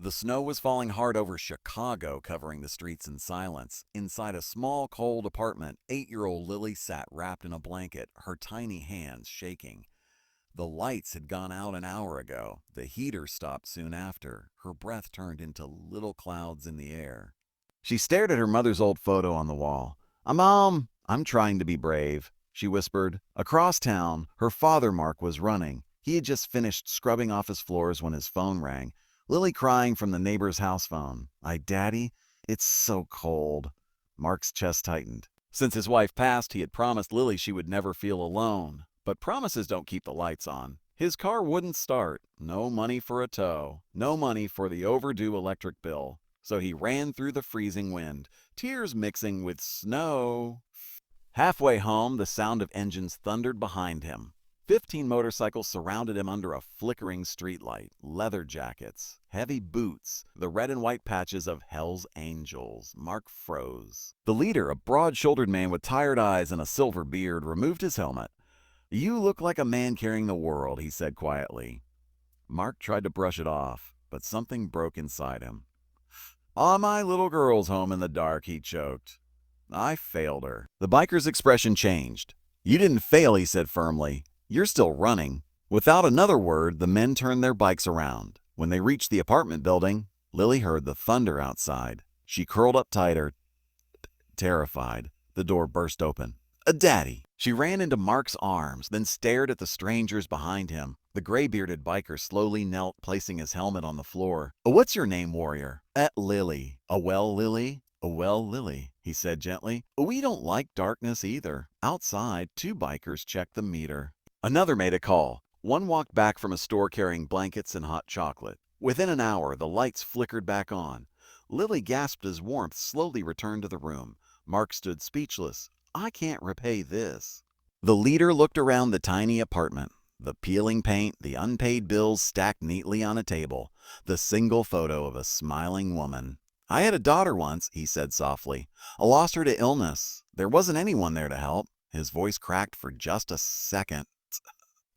The snow was falling hard over Chicago, covering the streets in silence. Inside a small, cold apartment, 8-year-old Lily sat wrapped in a blanket, her tiny hands shaking. The lights had gone out an hour ago. The heater stopped soon after. Her breath turned into little clouds in the air. She stared at her mother's old photo on the wall. Mom, I'm trying to be brave," she whispered. Across town, her father, Mark, was running. He had just finished scrubbing off his floors when his phone rang. Lily crying from the neighbor's house phone. Daddy, it's so cold." Mark's chest tightened. Since his wife passed, he had promised Lily she would never feel alone. But promises don't keep the lights on. His car wouldn't start. No money for a tow. No money for the overdue electric bill. So he ran through the freezing wind, tears mixing with snow. Halfway home, the sound of engines thundered behind him. 15 motorcycles surrounded him under a flickering streetlight. Leather jackets, heavy boots, the red and white patches of Hell's Angels. Mark froze. The leader, a broad-shouldered man with tired eyes and a silver beard, removed his helmet. "You look like a man carrying the world," he said quietly. Mark tried to brush it off, but something broke inside him. "Ah, my little girl's home in the dark," he choked. "I failed her." The biker's expression changed. "You didn't fail," he said firmly. "You're still running." Without another word, the men turned their bikes around. When they reached the apartment building, Lily heard the thunder outside. She curled up tighter, terrified. The door burst open. Daddy! She ran into Mark's arms, then stared at the strangers behind him. The gray-bearded biker slowly knelt, placing his helmet on the floor. "What's your name, warrior?" Lily." Well, Lily?" "Well, Lily," he said gently. "We don't like darkness either." Outside, 2 bikers checked the meter. Another made a call. One walked back from a store carrying blankets and hot chocolate. Within an hour, the lights flickered back on. Lily gasped as warmth slowly returned to the room. Mark stood speechless. "I can't repay this." The leader looked around the tiny apartment. The peeling paint, the unpaid bills stacked neatly on a table, the single photo of a smiling woman. "I had a daughter once," he said softly. "I lost her to illness. There wasn't anyone there to help." His voice cracked for just a second.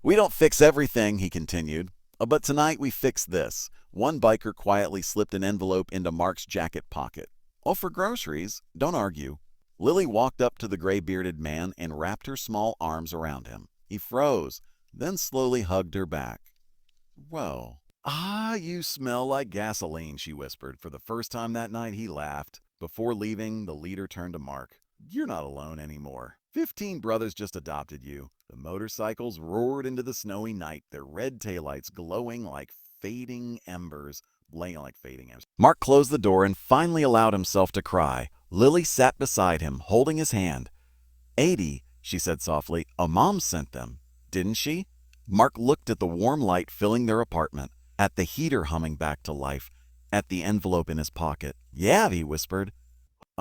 "We don't fix everything," he continued. But tonight we fix this." One biker quietly slipped an envelope into Mark's jacket pocket. "Oh, for groceries. Don't argue." Lily walked up to the gray-bearded man and wrapped her small arms around him. He froze, then slowly hugged her back. "Whoa. Ah, you smell like gasoline," she whispered. For the first time that night, he laughed. Before leaving, the leader turned to Mark. "You're not alone anymore. 15 brothers just adopted you." The motorcycles roared into the snowy night, their red taillights glowing like fading embers. Mark closed the door and finally allowed himself to cry. Lily sat beside him, holding his hand. 80, she said softly. Mom sent them, didn't she?" Mark looked at the warm light filling their apartment, at the heater humming back to life, at the envelope in his pocket. "Yeah," he whispered.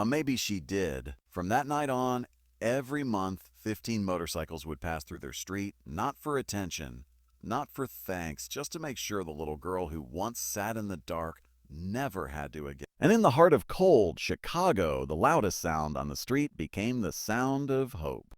Maybe she did." From that night on, every month, 15 motorcycles would pass through their street, not for attention, not for thanks, just to make sure the little girl who once sat in the dark never had to again. And in the heart of cold Chicago, the loudest sound on the street became the sound of hope.